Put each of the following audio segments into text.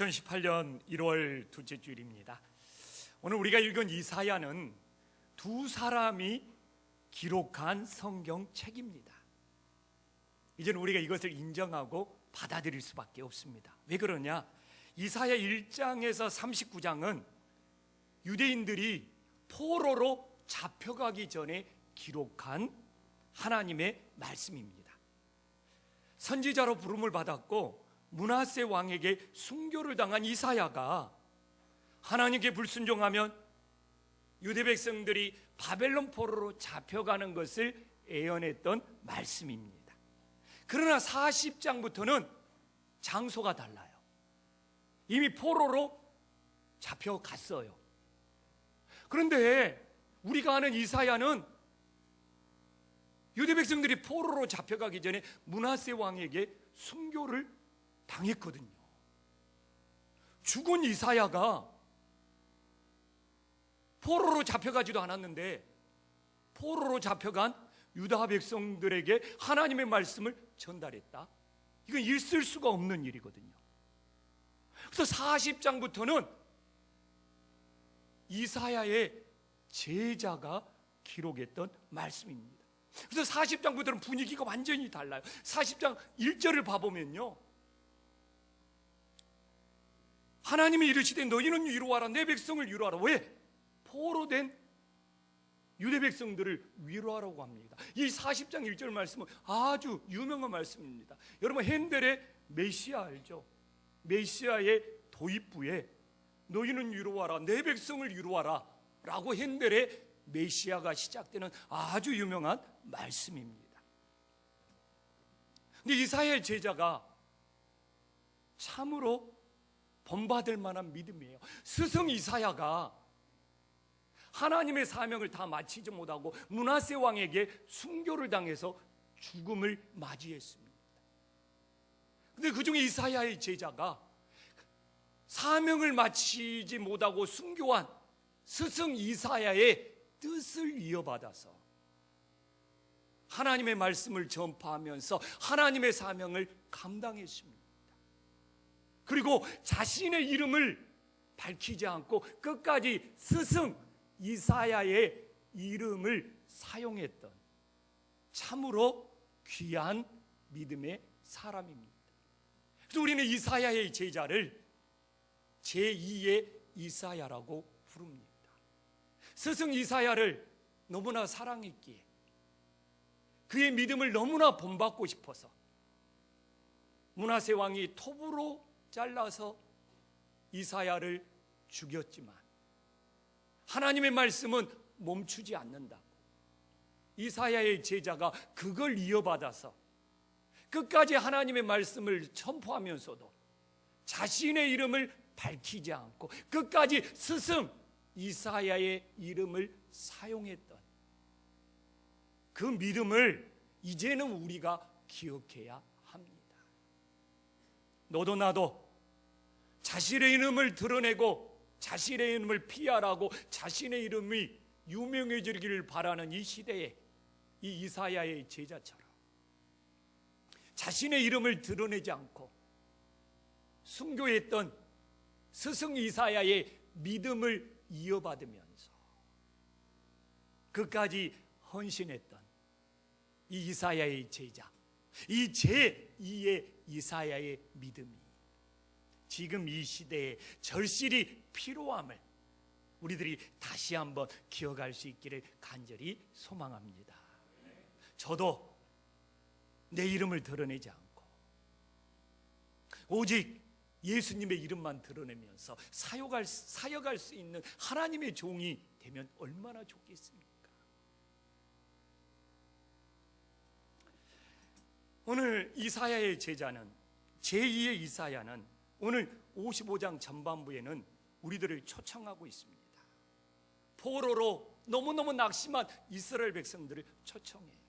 2018년 1월 둘째 주일입니다. 오늘 우리가 읽은 이사야는 두 사람이 기록한 성경책입니다. 이제는 우리가 이것을 인정하고 받아들일 수밖에 없습니다. 왜 그러냐? 이사야 1장에서 39장은 유대인들이 포로로 잡혀가기 전에 기록한 하나님의 말씀입니다. 선지자로 부름을 받았고 므낫세 왕에게 순교를 당한 이사야가 하나님께 불순종하면 유대 백성들이 바벨론 포로로 잡혀가는 것을 예언했던 말씀입니다. 그러나 40장부터는 장소가 달라요. 이미 포로로 잡혀갔어요. 그런데 우리가 아는 이사야는 유대 백성들이 포로로 잡혀가기 전에 므낫세 왕에게 순교를 당했거든요. 죽은 이사야가 포로로 잡혀가지도 않았는데 포로로 잡혀간 유다 백성들에게 하나님의 말씀을 전달했다. 이건 있을 수가 없는 일이거든요. 그래서 40장부터는 이사야의 제자가 기록했던 말씀입니다. 그래서 40장부터는 분위기가 완전히 달라요. 40장 1절을 봐보면요, 하나님이 이르시되 너희는 위로하라, 내 백성을 위로하라. 왜? 포로된 유대 백성들을 위로하라고 합니다. 이 40장 1절 말씀은 아주 유명한 말씀입니다. 여러분, 핸델의 메시아 알죠? 메시아의 도입부에 너희는 위로하라, 내 백성을 위로하라 라고 핸델의 메시아가 시작되는 아주 유명한 말씀입니다. 근데 이사야의 제자가 참으로 본받을 만한 믿음이에요. 스승 이사야가 하나님의 사명을 다 마치지 못하고 므낫세 왕에게 순교를 당해서 죽음을 맞이했습니다. 근데 그 중에 이사야의 제자가 사명을 마치지 못하고 순교한 스승 이사야의 뜻을 이어받아서 하나님의 말씀을 전파하면서 하나님의 사명을 감당했습니다. 그리고 자신의 이름을 밝히지 않고 끝까지 스승 이사야의 이름을 사용했던 참으로 귀한 믿음의 사람입니다. 그래서 우리는 이사야의 제자를 제2의 이사야라고 부릅니다. 스승 이사야를 너무나 사랑했기에 그의 믿음을 너무나 본받고 싶어서 므낫세 왕이 톱으로 잘라서 이사야를 죽였지만 하나님의 말씀은 멈추지 않는다고 이사야의 제자가 그걸 이어받아서 끝까지 하나님의 말씀을 선포하면서도 자신의 이름을 밝히지 않고 끝까지 스승 이사야의 이름을 사용했던 그 믿음을 이제는 우리가 기억해야 합니다. 너도 나도 자신의 이름을 드러내고 자신의 이름을 피하라고 자신의 이름이 유명해지기를 바라는 이 시대에 이 이사야의 제자처럼 자신의 이름을 드러내지 않고 순교했던 스승 이사야의 믿음을 이어받으면서 끝까지 헌신했던 이 이사야의 제자, 이 제2의 이사야의 믿음이 지금 이 시대에 절실히 필요함을 우리들이 다시 한번 기억할 수 있기를 간절히 소망합니다. 저도 내 이름을 드러내지 않고 오직 예수님의 이름만 드러내면서 사역할 수 있는 하나님의 종이 되면 얼마나 좋겠습니까? 오늘 이사야의 제자는 제2의 이사야는 오늘 55장 전반부에는 우리들을 초청하고 있습니다. 포로로 너무너무 낙심한 이스라엘 백성들을 초청해요.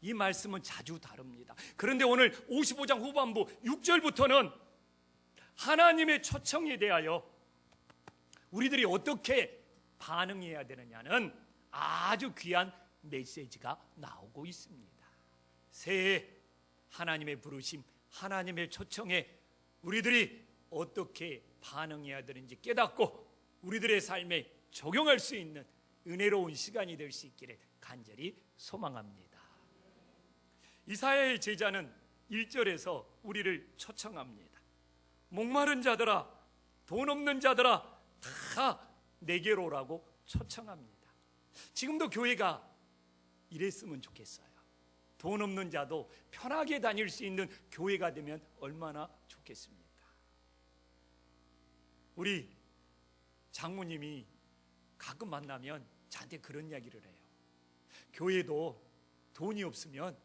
이 말씀은 자주 다릅니다. 그런데 오늘 55장 후반부 6절부터는 하나님의 초청에 대하여 우리들이 어떻게 반응해야 되느냐는 아주 귀한 메시지가 나오고 있습니다. 새해 하나님의 부르심, 하나님의 초청에 우리들이 어떻게 반응해야 되는지 깨닫고 우리들의 삶에 적용할 수 있는 은혜로운 시간이 될 수 있기를 간절히 소망합니다. 이사야의 제자는 1절에서 우리를 초청합니다. 목마른 자들아, 돈 없는 자들아, 다 내게로 오라고 초청합니다. 지금도 교회가 이랬으면 좋겠어요. 돈 없는 자도 편하게 다닐 수 있는 교회가 되면 얼마나 좋겠습니까? 우리 장모님이 가끔 만나면 저한테 그런 이야기를 해요. 교회도 돈이 없으면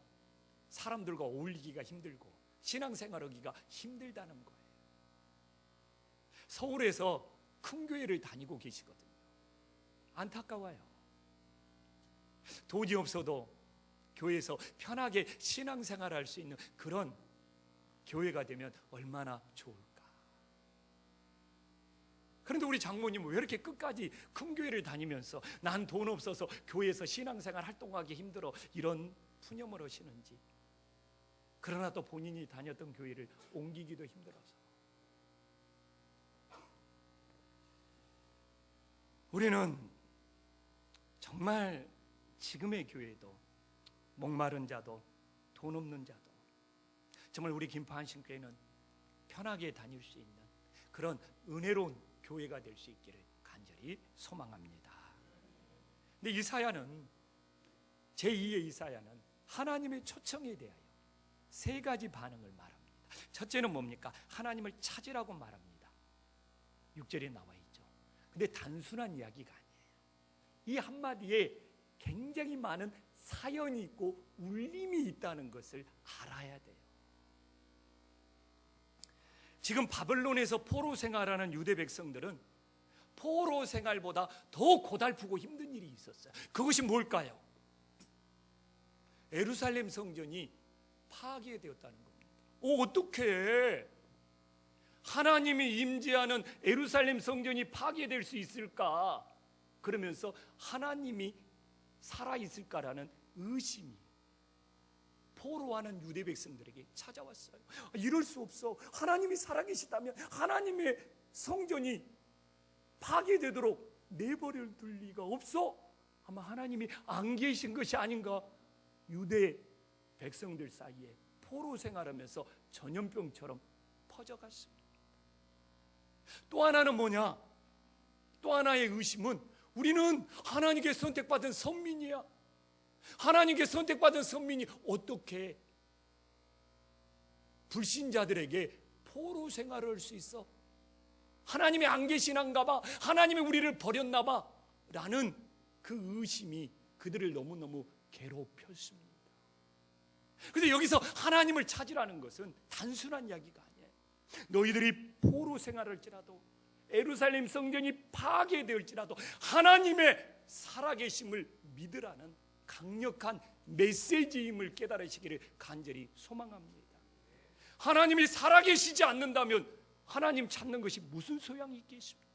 사람들과 어울리기가 힘들고 신앙생활하기가 힘들다는 거예요. 서울에서 큰 교회를 다니고 계시거든요. 안타까워요. 돈이 없어도 교회에서 편하게 신앙생활할 수 있는 그런 교회가 되면 얼마나 좋을까. 그런데 우리 장모님은 왜 이렇게 끝까지 큰 교회를 다니면서 난 돈 없어서 교회에서 신앙생활 활동하기 힘들어 이런 푸념을 하시는지. 그러나 또 본인이 다녔던 교회를 옮기기도 힘들어서. 우리는 정말 지금의 교회도 목마른 자도 돈 없는 자도 정말 우리 김포한신교회는 편하게 다닐 수 있는 그런 은혜로운 교회가 될 수 있기를 간절히 소망합니다. 근데 이사야는 제2의 이사야는 하나님의 초청에 대하여 세 가지 반응을 말합니다. 첫째는 뭡니까? 하나님을 찾으라고 말합니다. 6절에 나와 있죠. 근데 단순한 이야기가 아니에요. 이 한마디에 굉장히 많은 사연이 있고 울림이 있다는 것을 알아야 돼요. 지금 바벨론에서 포로 생활하는 유대 백성들은 포로 생활보다 더 고달프고 힘든 일이 있었어요. 그것이 뭘까요? 예루살렘 성전이 파괴되었다는 겁니다. 어떻게 하나님이 임재하는 예루살렘 성전이 파괴될 수 있을까? 그러면서 하나님이 살아있을까라는 의심이 포로하는 유대 백성들에게 찾아왔어요. 이럴 수 없어. 하나님이 살아계시다면 하나님의 성전이 파괴되도록 내버려 둘 리가 없어. 아마 하나님이 안 계신 것이 아닌가. 유대 백성들 사이에 포로 생활하면서 전염병처럼 퍼져갔습니다. 또 하나는 뭐냐? 또 하나의 의심은 우리는 하나님께 선택받은 선민이야. 하나님께 선택받은 선민이 어떻게 불신자들에게 포로 생활을 할 수 있어? 하나님이 안 계시는가 봐. 하나님이 우리를 버렸나 봐. 라는 그 의심이 그들을 너무너무 괴롭혔습니다. 그래서 여기서 하나님을 찾으라는 것은 단순한 이야기가 아니에요. 너희들이 포로 생활할지라도 예루살렘 성전이 파괴될지라도 하나님의 살아계심을 믿으라는 강력한 메시지임을 깨달으시기를 간절히 소망합니다. 하나님이 살아계시지 않는다면 하나님 찾는 것이 무슨 소양이 있겠습니까?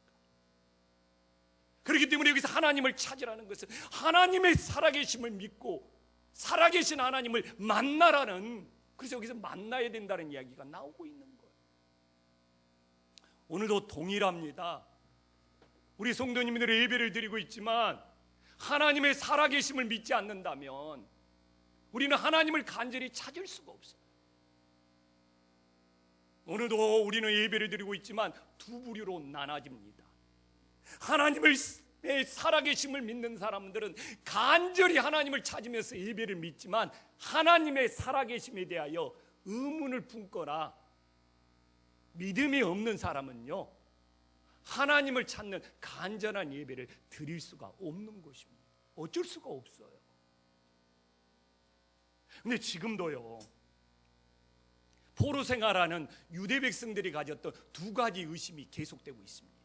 그렇기 때문에 여기서 하나님을 찾으라는 것은 하나님의 살아계심을 믿고 살아계신 하나님을 만나라는, 그래서 여기서 만나야 된다는 이야기가 나오고 있는 거예요. 오늘도 동일합니다. 우리 성도님들의 예배를 드리고 있지만 하나님의 살아계심을 믿지 않는다면 우리는 하나님을 간절히 찾을 수가 없어요. 오늘도 우리는 예배를 드리고 있지만 두 부류로 나눠집니다. 하나님의 살아계심을 믿는 사람들은 간절히 하나님을 찾으면서 예배를 믿지만 하나님의 살아계심에 대하여 의문을 품거나 믿음이 없는 사람은요, 하나님을 찾는 간절한 예배를 드릴 수가 없는 것입니다. 어쩔 수가 없어요. 근데 지금도요, 포로 생활하는 유대 백성들이 가졌던 두 가지 의심이 계속되고 있습니다.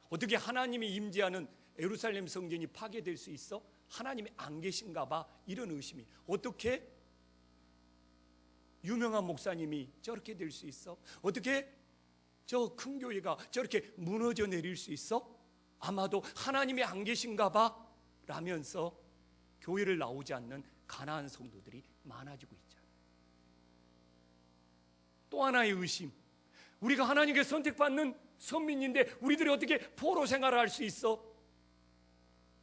어떻게 하나님이 임재하는 예루살렘 성전이 파괴될 수 있어? 하나님이 안 계신가 봐. 이런 의심이. 어떻게 유명한 목사님이 저렇게 될 수 있어? 어떻게 저 큰 교회가 저렇게 무너져 내릴 수 있어? 아마도 하나님이 안 계신가 봐 라면서 교회를 나오지 않는 가난한 성도들이 많아지고 있잖아요. 또 하나의 의심, 우리가 하나님께 선택받는 선민인데 우리들이 어떻게 포로 생활을 할 수 있어?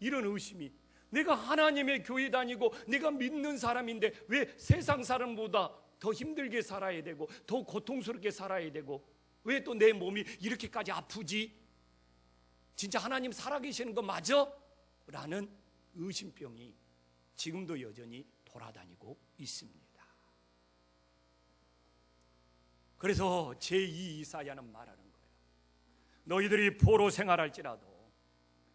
이런 의심이, 내가 하나님의 교회 다니고 내가 믿는 사람인데 왜 세상 사람보다 더 힘들게 살아야 되고 더 고통스럽게 살아야 되고 왜 또 내 몸이 이렇게까지 아프지? 진짜 하나님 살아계시는 거 맞아? 라는 의심병이 지금도 여전히 돌아다니고 있습니다. 그래서 제2 이사야는 말하는 거예요. 너희들이 포로 생활할지라도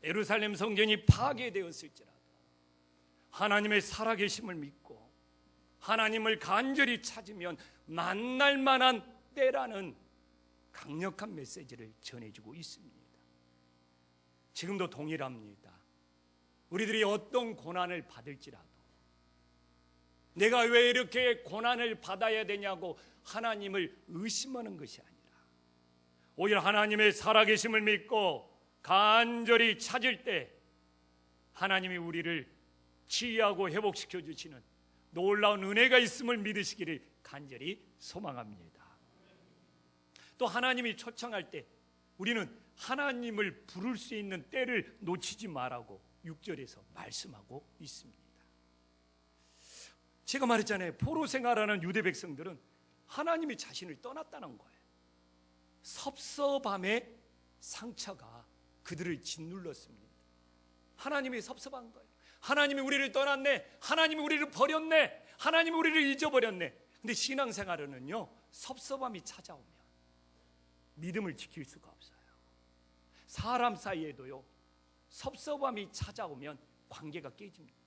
예루살렘 성전이 파괴되었을지라도 하나님의 살아계심을 믿고 하나님을 간절히 찾으면 만날 만한 때라는 강력한 메시지를 전해주고 있습니다. 지금도 동일합니다. 우리들이 어떤 고난을 받을지라도 내가 왜 이렇게 고난을 받아야 되냐고 하나님을 의심하는 것이 아니라 오히려 하나님의 살아계심을 믿고 간절히 찾을 때 하나님이 우리를 치유하고 회복시켜 주시는 놀라운 은혜가 있음을 믿으시기를 간절히 소망합니다. 또 하나님이 초청할 때 우리는 하나님을 부를 수 있는 때를 놓치지 말라고 6절에서 말씀하고 있습니다. 제가 말했잖아요. 포로 생활하는 유대 백성들은 하나님이 자신을 떠났다는 거예요. 섭섭함의 상처가 그들을 짓눌렀습니다. 하나님이 섭섭한 거예요. 하나님이 우리를 떠났네. 하나님이 우리를 버렸네. 하나님이 우리를 잊어버렸네. 근데 신앙생활에는요, 섭섭함이 찾아오면 믿음을 지킬 수가 없어요. 사람 사이에도요, 섭섭함이 찾아오면 관계가 깨집니다.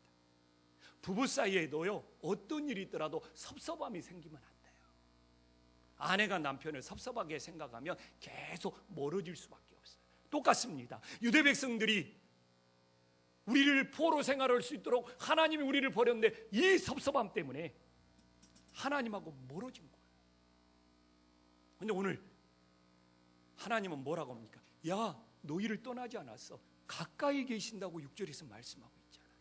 부부 사이에도요, 어떤 일이 있더라도 섭섭함이 생기면 안 돼요. 아내가 남편을 섭섭하게 생각하면 계속 멀어질 수밖에 없어요. 똑같습니다. 유대 백성들이 우리를 포로 생활할 수 있도록 하나님이 우리를 버렸는데 이 섭섭함 때문에 하나님하고 멀어진 거예요. 근데 오늘 하나님은 뭐라고 합니까? 야, 너희를 떠나지 않았어. 가까이 계신다고 6절에서 말씀하고 있잖아요.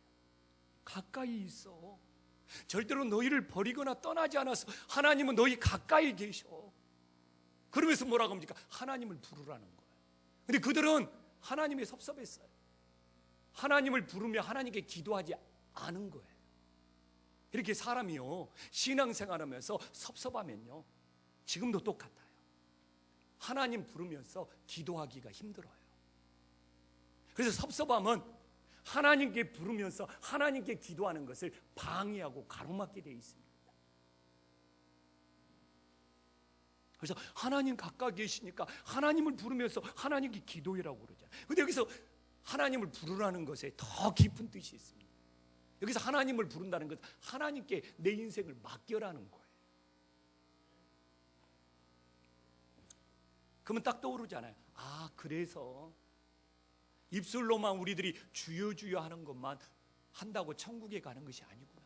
가까이 있어. 절대로 너희를 버리거나 떠나지 않았어. 하나님은 너희 가까이 계셔. 그러면서 뭐라고 합니까? 하나님을 부르라는 거예요. 근데 그들은 하나님이 섭섭했어요. 하나님을 부르며 하나님께 기도하지 않은 거예요. 이렇게 사람이요, 신앙생활하면서 섭섭하면요, 지금도 똑같아요. 하나님 부르면서 기도하기가 힘들어요. 그래서 섭섭함은 하나님께 부르면서 하나님께 기도하는 것을 방해하고 가로막게 되어 있습니다. 그래서 하나님 가까이 계시니까 하나님을 부르면서 하나님께 기도해라고 그러잖아요. 근데 여기서 하나님을 부르라는 것에 더 깊은 뜻이 있습니다. 여기서 하나님을 부른다는 것은 하나님께 내 인생을 맡겨라는 거예요. 그러면 딱 떠오르잖아요. 아, 그래서 입술로만 우리들이 주여 주여 하는 것만 한다고 천국에 가는 것이 아니구나.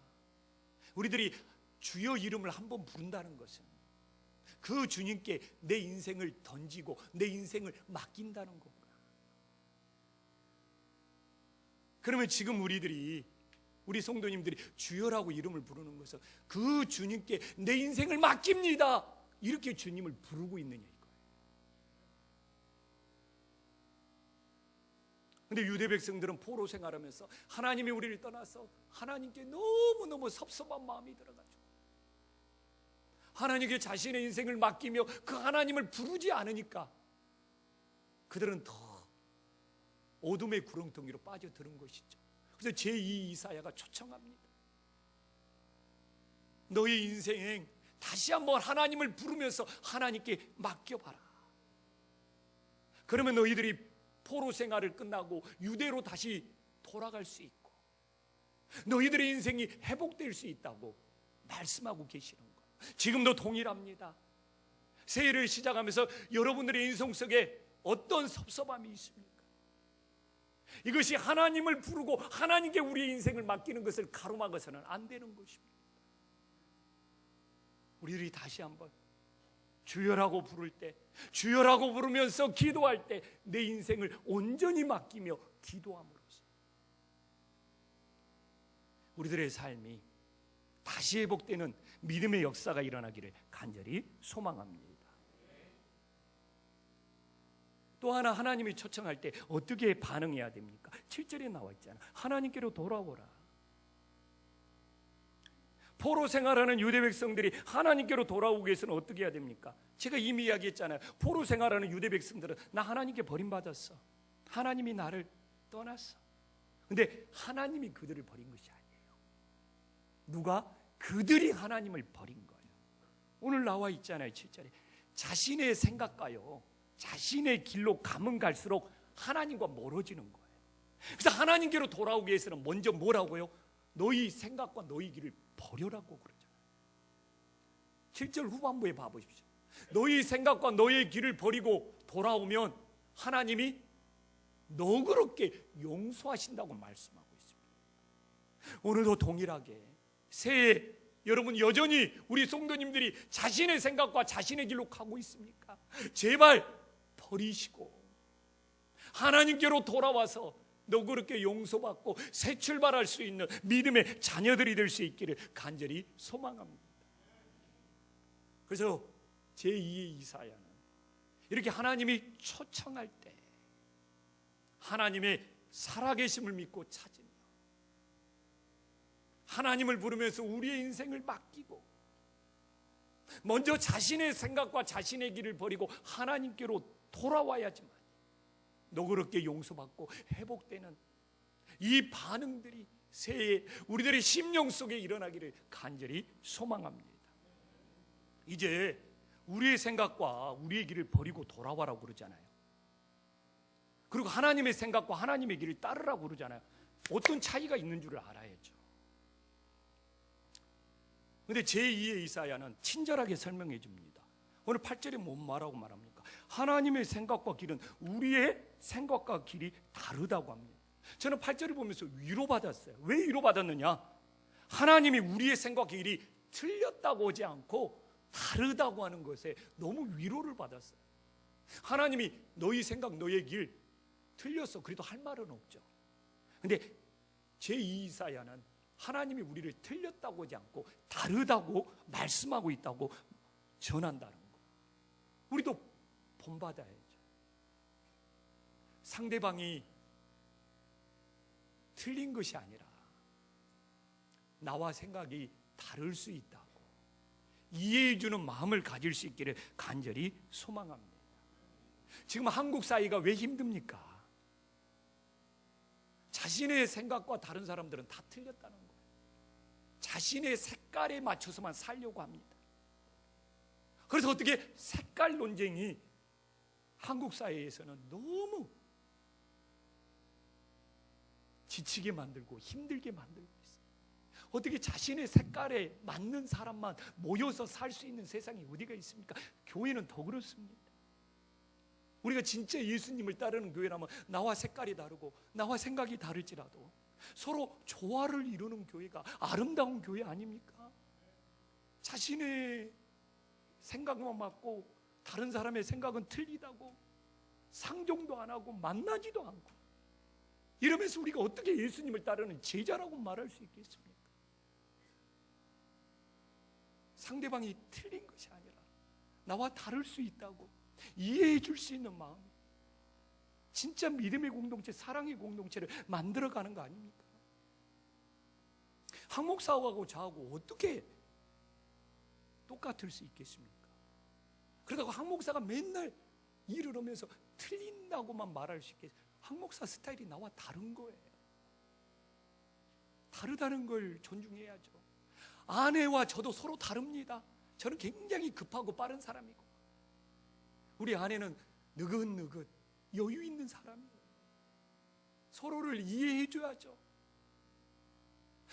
우리들이 주여 이름을 한번 부른다는 것은 그 주님께 내 인생을 던지고 내 인생을 맡긴다는 거구나. 그러면 지금 우리 성도님들이 주여라고 이름을 부르는 것은 그 주님께 내 인생을 맡깁니다, 이렇게 주님을 부르고 있느냐 이거예요. 근데 유대 백성들은 포로 생활하면서 하나님이 우리를 떠나서 하나님께 너무너무 섭섭한 마음이 들어가지고 하나님께 자신의 인생을 맡기며 그 하나님을 부르지 않으니까 그들은 더 어둠의 구렁텅이로 빠져드는 것이죠. 그래서 제2 이사야가 초청합니다. 너희 인생 다시 한번 하나님을 부르면서 하나님께 맡겨봐라. 그러면 너희들이 포로 생활을 끝나고 유대로 다시 돌아갈 수 있고 너희들의 인생이 회복될 수 있다고 말씀하고 계시는 거예요. 지금도 동일합니다. 새해를 시작하면서 여러분들의 인생 속에 어떤 섭섭함이 있습니까? 이것이 하나님을 부르고 하나님께 우리의 인생을 맡기는 것을 가로막아서는 안 되는 것입니다. 우리들이 다시 한번 주여라고 부를 때, 주여라고 부르면서 기도할 때 내 인생을 온전히 맡기며 기도함으로써 우리들의 삶이 다시 회복되는 믿음의 역사가 일어나기를 간절히 소망합니다. 또 하나 하나님이 초청할 때 어떻게 반응해야 됩니까? 7절에 나와 있잖아. 하나님께로 돌아오라. 포로 생활하는 유대 백성들이 하나님께로 돌아오기 위해서는 어떻게 해야 됩니까? 제가 이미 이야기했잖아요. 포로 생활하는 유대 백성들은 나 하나님께 버림받았어. 하나님이 나를 떠났어. 근데 하나님이 그들을 버린 것이 아니에요. 누가? 그들이 하나님을 버린 거예요. 오늘 나와 있잖아요. 7절에 자신의 생각과요, 자신의 길로 가면 갈수록 하나님과 멀어지는 거예요. 그래서 하나님께로 돌아오기 위해서는 먼저 뭐라고요? 너희 생각과 너희 길을 버려라고 그러잖아요. 7절 후반부에 봐보십시오. 너희 생각과 너희 길을 버리고 돌아오면 하나님이 너그럽게 용서하신다고 말씀하고 있습니다. 오늘도 동일하게 새해 여러분 여전히 우리 성도님들이 자신의 생각과 자신의 길로 가고 있습니까? 제발 버리시고 하나님께로 돌아와서 너그럽게 용서받고 새 출발할 수 있는 믿음의 자녀들이 될 수 있기를 간절히 소망합니다. 그래서 제2의 이사야는 이렇게 하나님이 초청할 때 하나님의 살아계심을 믿고 찾으며 하나님을 부르면서 우리의 인생을 맡기고 먼저 자신의 생각과 자신의 길을 버리고 하나님께로 돌아와야지만 너그럽게 용서받고 회복되는 이 반응들이 새해 우리들의 심령 속에 일어나기를 간절히 소망합니다. 이제 우리의 생각과 우리의 길을 버리고 돌아와라고 그러잖아요. 그리고 하나님의 생각과 하나님의 길을 따르라고 그러잖아요. 어떤 차이가 있는 줄을 알아야죠. 그런데 제2의 이사야는 친절하게 설명해 줍니다. 오늘 8절에 뭔 말하고 말합니까? 하나님의 생각과 길은 우리의 생각과 길이 다르다고 합니다. 저는 8절을 보면서 위로받았어요. 왜 위로받았느냐? 하나님이 우리의 생각과 길이 틀렸다고 하지 않고 다르다고 하는 것에 너무 위로를 받았어요. 하나님이 너희 생각 너희 길 틀렸어 그래도 할 말은 없죠. 근데 제2 이사야는 하나님이 우리를 틀렸다고 하지 않고 다르다고 말씀하고 있다고 전한다는 거. 우리도 본받아야죠. 상대방이 틀린 것이 아니라 나와 생각이 다를 수 있다고 이해해 주는 마음을 가질 수 있기를 간절히 소망합니다. 지금 한국 사회가 왜 힘듭니까? 자신의 생각과 다른 사람들은 다 틀렸다는 거예요. 자신의 색깔에 맞춰서만 살려고 합니다. 그래서 어떻게 색깔 논쟁이 한국 사회에서는 너무 지치게 만들고 힘들게 만들고 있어요. 어떻게 자신의 색깔에 맞는 사람만 모여서 살 수 있는 세상이 어디가 있습니까? 교회는 더 그렇습니다. 우리가 진짜 예수님을 따르는 교회라면 나와 색깔이 다르고 나와 생각이 다를지라도 서로 조화를 이루는 교회가 아름다운 교회 아닙니까? 자신의 생각만 맞고 다른 사람의 생각은 틀리다고 상종도 안 하고 만나지도 않고 이러면서 우리가 어떻게 예수님을 따르는 제자라고 말할 수 있겠습니까? 상대방이 틀린 것이 아니라 나와 다를 수 있다고 이해해 줄 수 있는 마음, 진짜 믿음의 공동체, 사랑의 공동체를 만들어가는 거 아닙니까? 한 목사하고 저하고 어떻게 똑같을 수 있겠습니까? 그러다가 한 목사가 맨날 일을 하면서 틀린다고만 말할 수 있겠어요? 한 목사 스타일이 나와 다른 거예요. 다르다는 걸 존중해야죠. 아내와 저도 서로 다릅니다. 저는 굉장히 급하고 빠른 사람이고 우리 아내는 느긋느긋 여유 있는 사람이에요. 서로를 이해해 줘야죠.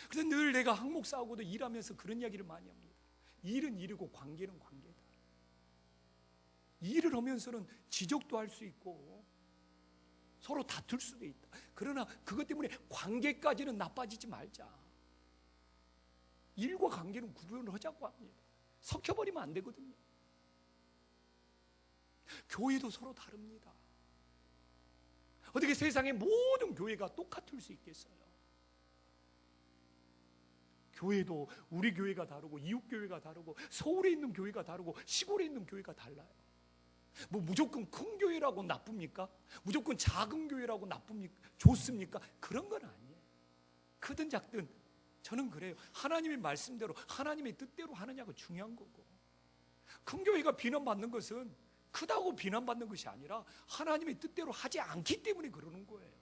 그래서 늘 내가 한 목사하고도 일하면서 그런 이야기를 많이 합니다. 일은 일이고 관계는 관계다. 일을 하면서는 지적도 할 수 있고 서로 다툴 수도 있다. 그러나 그것 때문에 관계까지는 나빠지지 말자. 일과 관계는 구분을 하자고 합니다. 섞여버리면 안 되거든요. 교회도 서로 다릅니다. 어떻게 세상의 모든 교회가 똑같을 수 있겠어요? 교회도 우리 교회가 다르고 이웃 교회가 다르고 서울에 있는 교회가 다르고 시골에 있는 교회가 달라요. 뭐 무조건 큰 교회라고 나쁩니까? 무조건 작은 교회라고 나쁩니까? 좋습니까? 그런 건 아니에요. 크든 작든 저는 그래요. 하나님의 말씀대로 하나님의 뜻대로 하느냐가 중요한 거고, 큰 교회가 비난받는 것은 크다고 비난받는 것이 아니라 하나님의 뜻대로 하지 않기 때문에 그러는 거예요.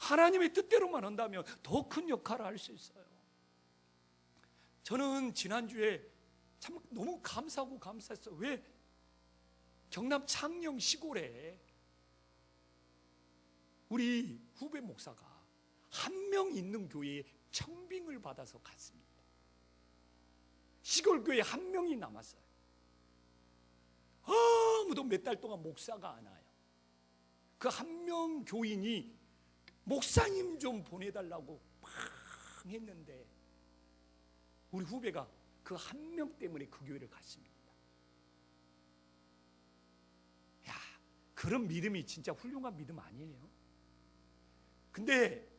하나님의 뜻대로만 한다면 더 큰 역할을 할 수 있어요. 저는 지난주에 참 너무 감사하고 감사했어요. 왜? 경남 창녕 시골에 우리 후배 목사가 한 명 있는 교회에 청빙을 받아서 갔습니다. 시골 교회에 한 명이 남았어요. 아무도 몇 달 동안 목사가 안 와요. 그 한 명 교인이 목사님 좀 보내달라고 막 했는데 우리 후배가 그 한 명 때문에 그 교회를 갔습니다. 야, 그런 믿음이 진짜 훌륭한 믿음 아니에요? 근데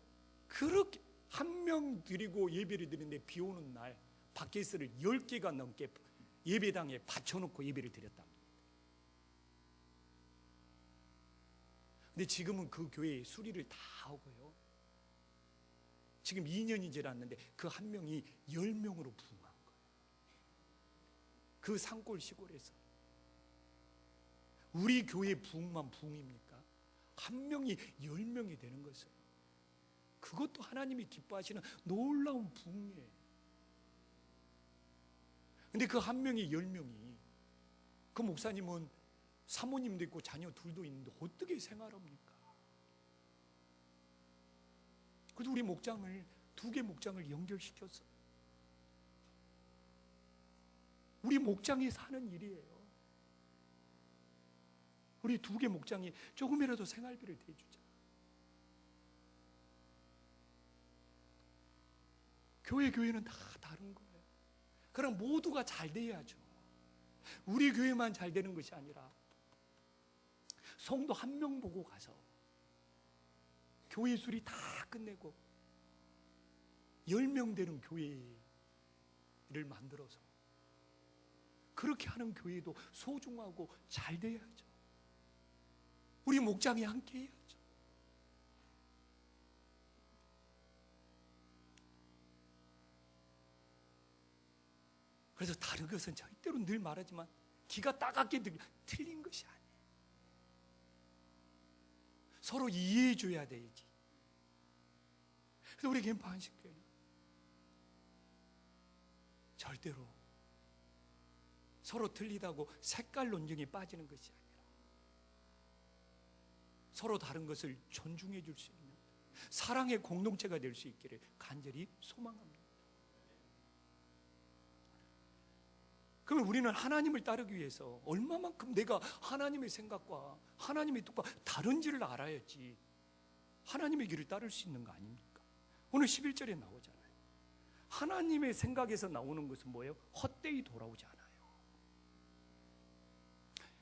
그렇게 한 명 드리고 예배를 드리는데 비 오는 날 팟캐스트를 10개가 넘게 예배당에 받쳐놓고 예배를 드렸답니다. 근데 지금은 그 교회에 수리를 다 하고요, 지금 2년이 지났는데 그 한 명이 10명으로 부흥한 거예요. 그 산골 시골에서. 우리 교회 부흥만 부흥입니까? 한 명이 10명이 되는 것은 그것도 하나님이 기뻐하시는 놀라운 부흥이에요. 근데 그 한 명이 10명이, 그 목사님은 사모님도 있고 자녀 둘도 있는데 어떻게 생활합니까? 그래도 우리 목장을 2개 목장을 연결시켰어요. 우리 목장이 사는 일이에요. 우리 2개 목장이 조금이라도 생활비를 대주자. 교회는 다 다른 거예요. 그럼 모두가 잘 돼야죠. 우리 교회만 잘 되는 것이 아니라 성도 한 명 보고 가서 교회 수리 다 끝내고 10명 되는 교회를 만들어서 그렇게 하는 교회도 소중하고 잘 돼야죠. 우리 목장이 함께 해야죠. 그래서 다른 것은 절대로 늘 말하지만 기가 따갑게 틀린 것이 아니에요. 서로 이해해 줘야 되지. 그래서 우리 캠프 한식교회는 절대로 서로 틀리다고 색깔 논쟁에 빠지는 것이 아니라 서로 다른 것을 존중해 줄 수 있는 사랑의 공동체가 될 수 있기를 간절히 소망합니다. 그러면 우리는 하나님을 따르기 위해서 얼마만큼 내가 하나님의 생각과 하나님의 뜻과 다른지를 알아야지 하나님의 길을 따를 수 있는 거 아닙니까? 오늘 11절에 나오잖아요. 하나님의 생각에서 나오는 것은 뭐예요? 헛되이 돌아오지 않아요.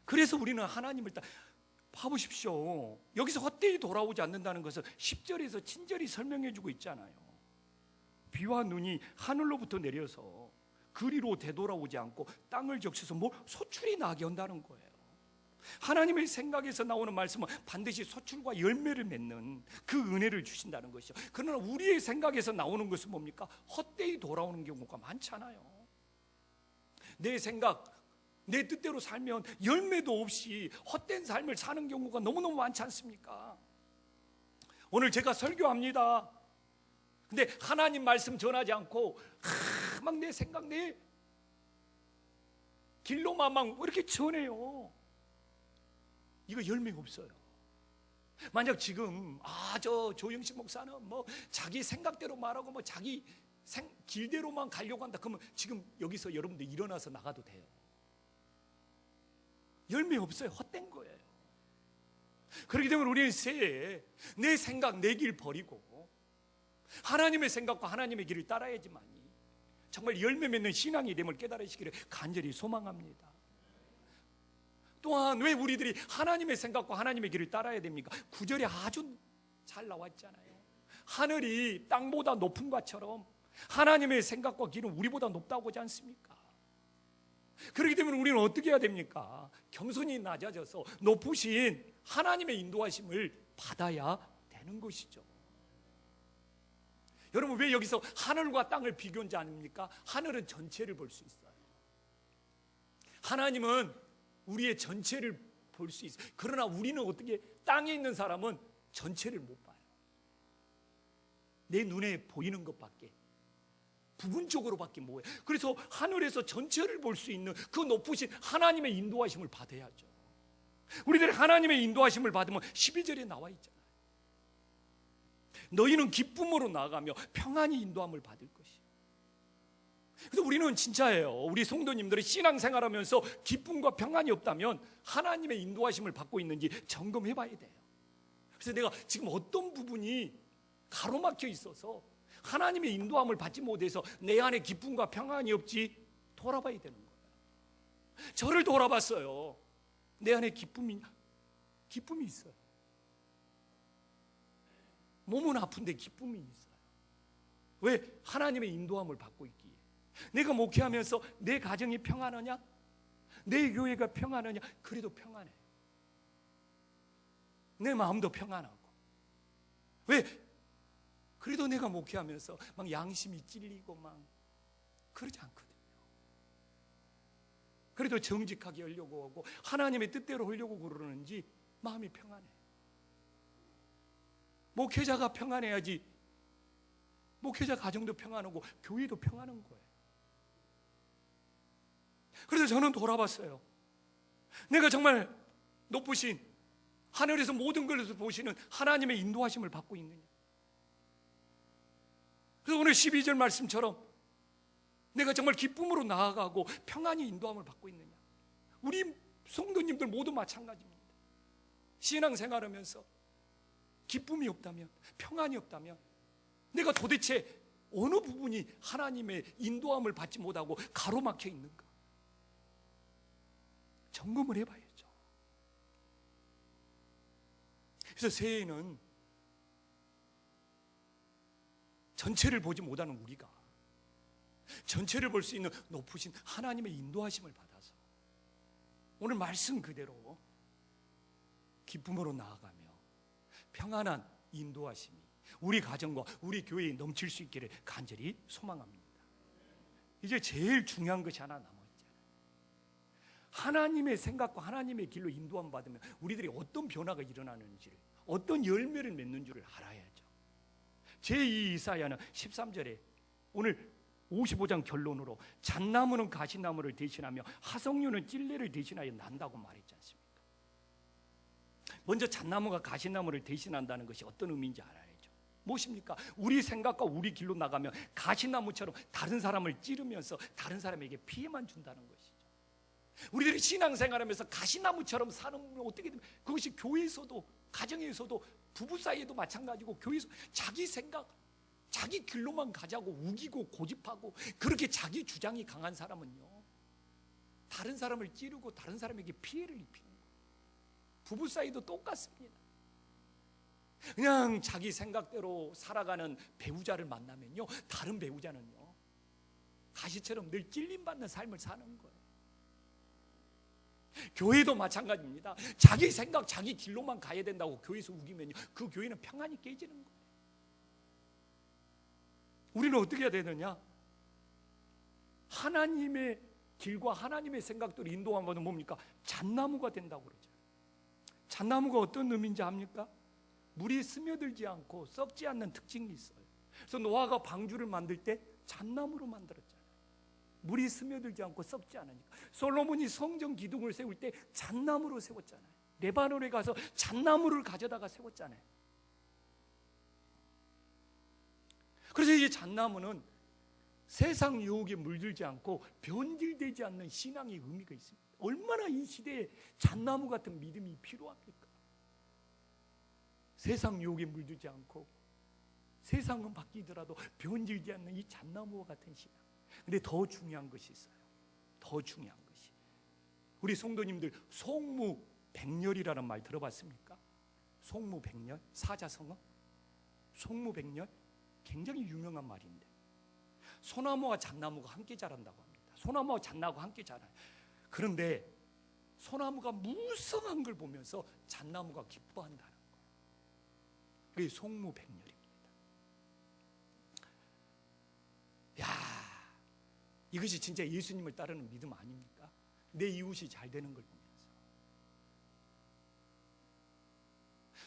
그래서 우리는 하나님을 봐보십시오. 여기서 헛되이 돌아오지 않는다는 것을 10절에서 친절히 설명해 주고 있잖아요. 비와 눈이 하늘로부터 내려서 그리로 되돌아오지 않고 땅을 적셔서 소출이 나게 한다는 거예요. 하나님의 생각에서 나오는 말씀은 반드시 소출과 열매를 맺는 그 은혜를 주신다는 것이죠. 그러나 우리의 생각에서 나오는 것은 뭡니까? 헛되이 돌아오는 경우가 많잖아요. 내 생각, 내 뜻대로 살면 열매도 없이 헛된 삶을 사는 경우가 너무너무 많지 않습니까? 오늘 제가 설교합니다. 근데 하나님 말씀 전하지 않고 막 내 생각, 내 길로만 막 이렇게 전해요. 이거 열매 없어요. 만약 지금 저 조영식 목사는 자기 생각대로 말하고 자기 길대로만 가려고 한다, 그러면 지금 여기서 여러분들 일어나서 나가도 돼요. 열매 없어요. 헛된 거예요. 그렇기 때문에 우리는 새해 내 생각, 내 길 버리고 하나님의 생각과 하나님의 길을 따라야지만이 정말 열매 맺는 신앙이 됨을 깨달으시기를 간절히 소망합니다. 또한 왜 우리들이 하나님의 생각과 하나님의 길을 따라야 됩니까? 9절에 아주 잘 나왔잖아요. 하늘이 땅보다 높은 것처럼 하나님의 생각과 길은 우리보다 높다고 하지 않습니까? 그렇기 때문에 우리는 어떻게 해야 됩니까? 겸손히 낮아져서 높으신 하나님의 인도하심을 받아야 되는 것이죠. 여러분, 왜 여기서 하늘과 땅을 비교한지 아닙니까? 하늘은 전체를 볼 수 있어요. 하나님은 우리의 전체를 볼 수 있어요. 그러나 우리는 어떻게, 땅에 있는 사람은 전체를 못 봐요. 내 눈에 보이는 것밖에, 부분적으로밖에 못 봐요. 그래서 하늘에서 전체를 볼 수 있는 그 높으신 하나님의 인도하심을 받아야죠. 우리들이 하나님의 인도하심을 받으면 12절에 나와 있잖아요. 너희는 기쁨으로 나아가며 평안히 인도함을 받을 것이요. 그래서 우리는 진짜예요. 우리 성도님들이 신앙생활하면서 기쁨과 평안이 없다면 하나님의 인도하심을 받고 있는지 점검해 봐야 돼요. 그래서 내가 지금 어떤 부분이 가로막혀 있어서 하나님의 인도함을 받지 못해서 내 안에 기쁨과 평안이 없지 돌아봐야 되는 거예요. 저를 돌아봤어요. 내 안에 기쁨이 있어요. 몸은 아픈데 기쁨이 있어요. 왜? 하나님의 인도함을 받고 있기에. 내가 목회하면서 내 가정이 평안하냐? 내 교회가 평안하냐? 그래도 평안해. 내 마음도 평안하고. 왜? 그래도 내가 목회하면서 막 양심이 찔리고 막 그러지 않거든요. 그래도 정직하게 하려고 하고 하나님의 뜻대로 하려고 그러는지 마음이 평안해. 목회자가 평안해야지 목회자 가정도 평안하고 교회도 평안한 거예요. 그래서 저는 돌아봤어요. 내가 정말 높으신 하늘에서 모든 것을 보시는 하나님의 인도하심을 받고 있느냐. 그래서 오늘 12절 말씀처럼 내가 정말 기쁨으로 나아가고 평안히 인도함을 받고 있느냐. 우리 성도님들 모두 마찬가지입니다. 신앙생활하면서 기쁨이 없다면, 평안이 없다면 내가 도대체 어느 부분이 하나님의 인도함을 받지 못하고 가로막혀 있는가? 점검을 해봐야죠. 그래서 새해에는 전체를 보지 못하는 우리가 전체를 볼 수 있는 높으신 하나님의 인도하심을 받아서 오늘 말씀 그대로 기쁨으로 나아가며 평안한 인도하심이 우리 가정과 우리 교회에 넘칠 수 있기를 간절히 소망합니다. 이제 제일 중요한 것이 하나 남아있잖아요. 하나님의 생각과 하나님의 길로 인도함 받으면 우리들이 어떤 변화가 일어나는지를, 어떤 열매를 맺는 줄을 알아야죠. 제2 이사야는 13절에 오늘 55장 결론으로 잣나무는 가시나무를 대신하며 하석류는 찔레를 대신하여 난다고 말했지 않습니까? 먼저 잣나무가 가시나무를 대신한다는 것이 어떤 의미인지 알아야죠. 무엇입니까? 우리 생각과 우리 길로 나가면 가시나무처럼 다른 사람을 찌르면서 다른 사람에게 피해만 준다는 것이죠. 우리들이 신앙생활하면서 가시나무처럼 사는 어떻게 되면 그것이 교회에서도, 가정에서도, 부부 사이에도 마찬가지고, 교회에서 자기 생각, 자기 길로만 가자고 우기고 고집하고 그렇게 자기 주장이 강한 사람은요, 다른 사람을 찌르고 다른 사람에게 피해를 입히는 거예요. 부부 사이도 똑같습니다. 그냥 자기 생각대로 살아가는 배우자를 만나면요, 다른 배우자는요 가시처럼 늘 찔림받는 삶을 사는 거예요. 교회도 마찬가지입니다. 자기 생각, 자기 길로만 가야 된다고 교회에서 우기면요, 그 교회는 평안이 깨지는 거예요. 우리는 어떻게 해야 되느냐? 하나님의 길과 하나님의 생각들을 인도하면 뭡니까? 잣나무가 된다고 그러죠. 잣나무가 어떤 의미인지 압니까? 물이 스며들지 않고 썩지 않는 특징이 있어요. 그래서 노아가 방주를 만들 때 잣나무로 만들었잖아요. 물이 스며들지 않고 썩지 않으니까. 솔로몬이 성전 기둥을 세울 때 잣나무로 세웠잖아요. 레바논에 가서 잣나무를 가져다가 세웠잖아요. 그래서 이 잣나무는 세상 유혹에 물들지 않고 변질되지 않는 신앙의 의미가 있습니다. 얼마나 이 시대에 잣나무 같은 믿음이 필요합니까? 세상 유혹에 물들지 않고 세상은 바뀌더라도 변질지 않는 이 잣나무와 같은 신앙. 근데 더 중요한 것이 있어요. 더 중요한 것이, 우리 성도님들 송무백렬이라는 말 들어봤습니까? 송무백렬, 사자성어, 송무백렬 굉장히 유명한 말인데, 소나무와 잣나무가 함께 자란다고 합니다. 소나무와 잣나무가 함께 자라요. 그런데 소나무가 무성한 걸 보면서 잣나무가 기뻐한다는 거예요. 그게 속무백렬입니다. 야, 이것이 진짜 예수님을 따르는 믿음 아닙니까? 내 이웃이 잘 되는 걸 보면서,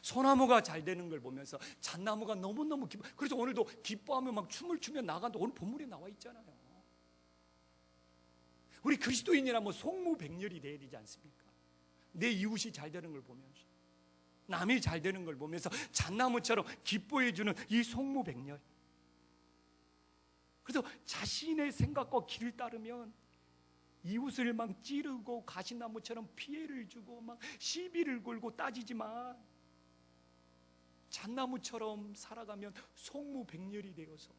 소나무가 잘 되는 걸 보면서 잣나무가 너무너무 기뻐. 그래서 오늘도 기뻐하며 막 춤을 추며 나간다. 오늘 본문에 나와 있잖아요. 우리 그리스도인이라면 속무백렬이 돼야 되지 않습니까? 내 이웃이 잘 되는 걸 보면서, 남이 잘 되는 걸 보면서 잣나무처럼 기뻐해주는 이 속무백렬. 그래서 자신의 생각과 길을 따르면 이웃을 막 찌르고 가시나무처럼 피해를 주고 막 시비를 걸고 따지지만, 잣나무처럼 살아가면 속무백렬이 되어서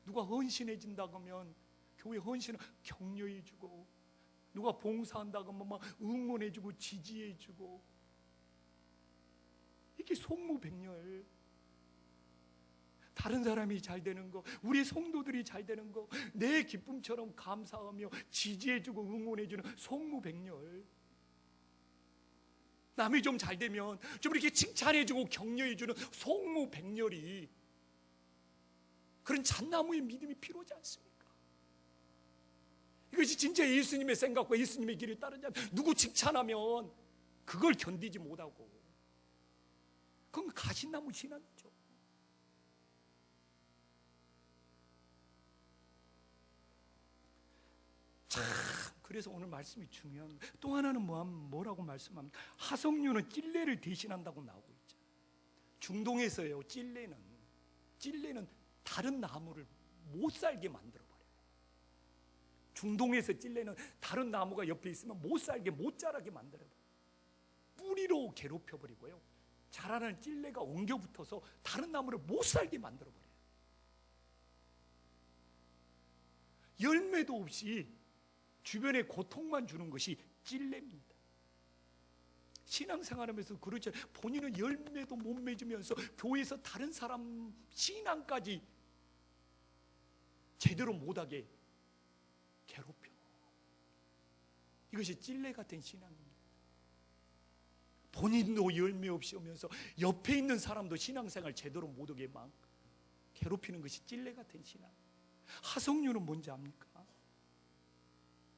누가 헌신해준다고 하면 교회 헌신을 격려해주고, 누가 봉사한다고 하면 막 응원해주고 지지해주고, 이게 속무백렬. 다른 사람이 잘 되는 거, 우리 성도들이 잘 되는 거 내 기쁨처럼 감사하며 지지해주고 응원해주는 속무백렬. 남이 좀 잘 되면 좀 이렇게 칭찬해주고 격려해주는 속무백렬이, 그런 잣나무의 믿음이 필요하지 않습니까? 이것이 진짜 예수님의 생각과 예수님의 길을 따르지 않으면, 누구 칭찬하면 그걸 견디지 못하고, 그건 가시나무 신앙이죠. 참, 그래서 오늘 말씀이 중요한 거예요. 또 하나는 뭐라고 말씀합니까? 하석류는 찔레를 대신한다고 나오고 있잖아요. 중동에서요, 찔레는 다른 나무를 못 살게 만들어버려요. 중동에서 찔레는 다른 나무가 옆에 있으면 못 살게, 못 자라게 만들어버려요. 뿌리로 괴롭혀버리고요, 자라는 찔레가 엉겨 붙어서 다른 나무를 못 살게 만들어버려요. 열매도 없이 주변에 고통만 주는 것이 찔레입니다. 신앙생활하면서 그렇죠. 본인은 열매도 못 맺으면서 교회에서 다른 사람 신앙까지 제대로 못하게 괴롭혀. 이것이 찔레 같은 신앙입니다. 본인도 열매 없이 오면서 옆에 있는 사람도 신앙생활 제대로 못하게 막 괴롭히는 것이 찔레 같은 신앙. 하석류는 뭔지 압니까?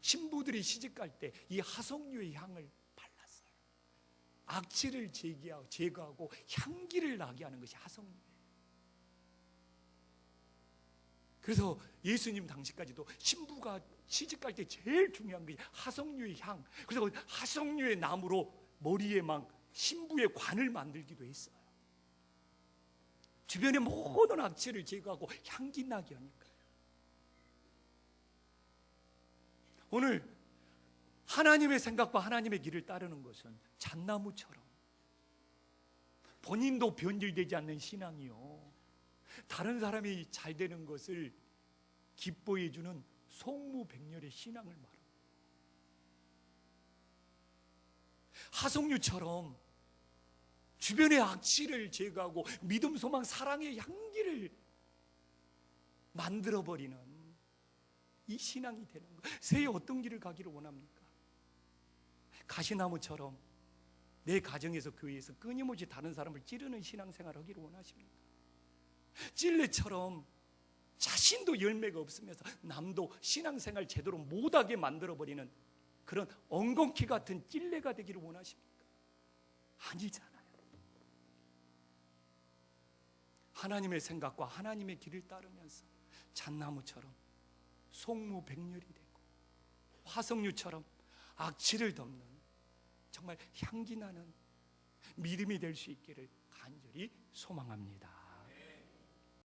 신부들이 시집갈 때 이 하석류의 향을 발랐어요. 악취를 제거하고 향기를 나게 하는 것이 하석류예요. 그래서 예수님 당시까지도 신부가 시집갈 때 제일 중요한 것이 하석류의 향. 그래서 하석류의 나무로 머리에 막 신부의 관을 만들기도 했어요. 주변의 모든 악취를 제거하고 향기 나게 하니까. 오늘 하나님의 생각과 하나님의 길을 따르는 것은 잣나무처럼 본인도 변질되지 않는 신앙이요, 다른 사람이 잘 되는 것을 기뻐해 주는 속무백렬의 신앙을 말합니다. 하석류처럼 주변의 악취를 제거하고 믿음, 소망, 사랑의 향기를 만들어버리는 이 신앙이 되는 거예요. 새해 어떤 길을 가기를 원합니까? 가시나무처럼 내 가정에서, 교회에서 끊임없이 다른 사람을 찌르는 신앙생활을 하기를 원하십니까? 찔레처럼 자신도 열매가 없으면서 남도 신앙생활 제대로 못하게 만들어버리는 그런 엉겅퀴 같은 찔레가 되기를 원하십니까? 아니잖아요. 하나님의 생각과 하나님의 길을 따르면서 잣나무처럼 속무백렬이 되고 화석류처럼 악취를 덮는 정말 향기 나는 믿음이 될 수 있기를 간절히 소망합니다.